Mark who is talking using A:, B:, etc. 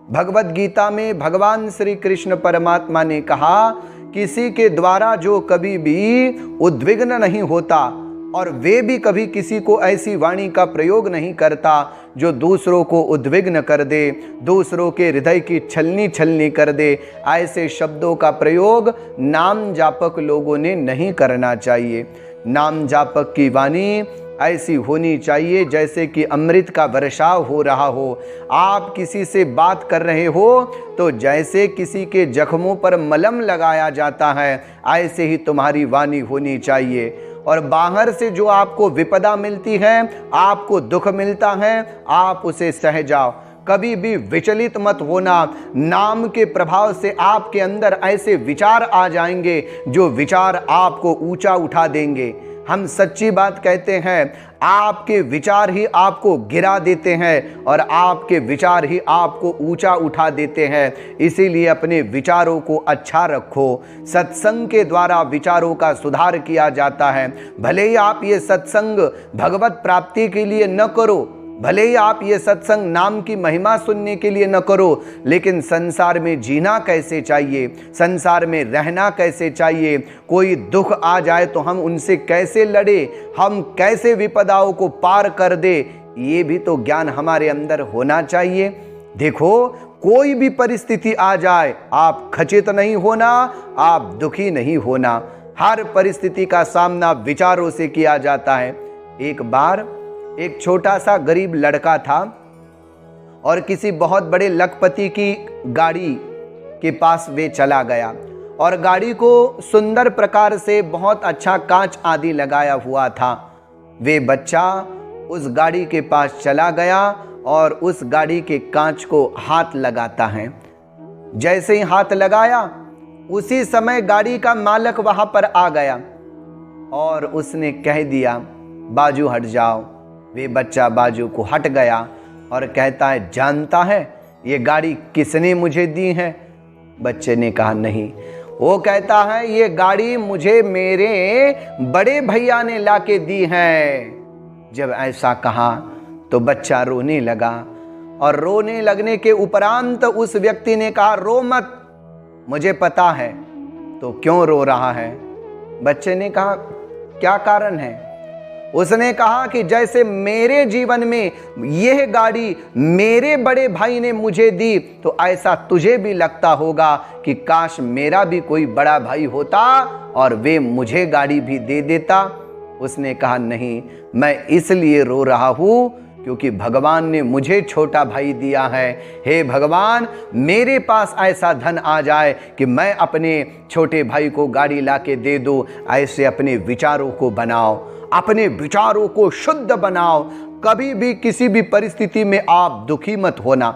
A: भगवत गीता में भगवान श्री कृष्ण परमात्मा ने कहा, किसी के द्वारा जो कभी भी उद्विग्न नहीं होता और वे भी कभी किसी को ऐसी वाणी का प्रयोग नहीं करता जो दूसरों को उद्विग्न कर दे, दूसरों के हृदय की छलनी छलनी कर दे, ऐसे शब्दों का प्रयोग नाम जापक लोगों ने नहीं करना चाहिए। नाम जापक की वाणी ऐसी होनी चाहिए जैसे कि अमृत का वर्षाव हो रहा हो। आप किसी से बात कर रहे हो तो जैसे किसी के जख्मों पर मलम लगाया जाता है, ऐसे ही तुम्हारी वाणी होनी चाहिए। और बाहर से जो आपको विपदा मिलती है, आपको दुख मिलता है, आप उसे सह जाओ, कभी भी विचलित मत होना। नाम के प्रभाव से आपके अंदर ऐसे विचार आ जाएंगे जो विचार आपको ऊंचा उठा देंगे। हम सच्ची बात कहते हैं, आपके विचार ही आपको गिरा देते हैं और आपके विचार ही आपको ऊंचा उठा देते हैं। इसीलिए अपने विचारों को अच्छा रखो। सत्संग के द्वारा विचारों का सुधार किया जाता है। भले ही आप ये सत्संग भगवत प्राप्ति के लिए न करो, भले ही आप ये सत्संग नाम की महिमा सुनने के लिए न करो, लेकिन संसार में जीना कैसे चाहिए, संसार में रहना कैसे चाहिए, कोई दुख आ जाए तो हम उनसे कैसे लड़े, हम कैसे विपदाओं को पार कर दे, ये भी तो ज्ञान हमारे अंदर होना चाहिए। देखो, कोई भी परिस्थिति आ जाए, आप खचित नहीं होना, आप दुखी नहीं होना। हर परिस्थिति का सामना विचारों से किया जाता है। एक बार एक छोटा सा गरीब लड़का था और किसी बहुत बड़े लखपति की गाड़ी के पास वे चला गया और गाड़ी को सुंदर प्रकार से बहुत अच्छा कांच आदि लगाया हुआ था। वे बच्चा उस गाड़ी के पास चला गया और उस गाड़ी के कांच को हाथ लगाता है। जैसे ही हाथ लगाया, उसी समय गाड़ी का मालिक वहां पर आ गया और उसने कह दिया, बाजू हट जाओ। वे बच्चा बाजू को हट गया और कहता है, जानता है ये गाड़ी किसने मुझे दी है? बच्चे ने कहा, नहीं। वो कहता है, ये गाड़ी मुझे मेरे बड़े भैया ने लाके दी है। जब ऐसा कहा तो बच्चा रोने लगा और रोने लगने के उपरांत उस व्यक्ति ने कहा, रो मत, मुझे पता है। तो क्यों रो रहा है? बच्चे ने कहा, क्या कारण है? उसने कहा कि जैसे मेरे जीवन में यह गाड़ी मेरे बड़े भाई ने मुझे दी, तो ऐसा तुझे भी लगता होगा कि काश मेरा भी कोई बड़ा भाई होता और वे मुझे गाड़ी भी दे देता। उसने कहा, नहीं, मैं इसलिए रो रहा हूं क्योंकि भगवान ने मुझे छोटा भाई दिया है। हे भगवान, मेरे पास ऐसा धन आ जाए कि मैं अपने छोटे भाई को गाड़ी लाके दे दूं। ऐसे अपने विचारों को बनाओ, अपने विचारों को शुद्ध बनाओ। कभी भी किसी भी परिस्थिति में आप दुखी मत होना।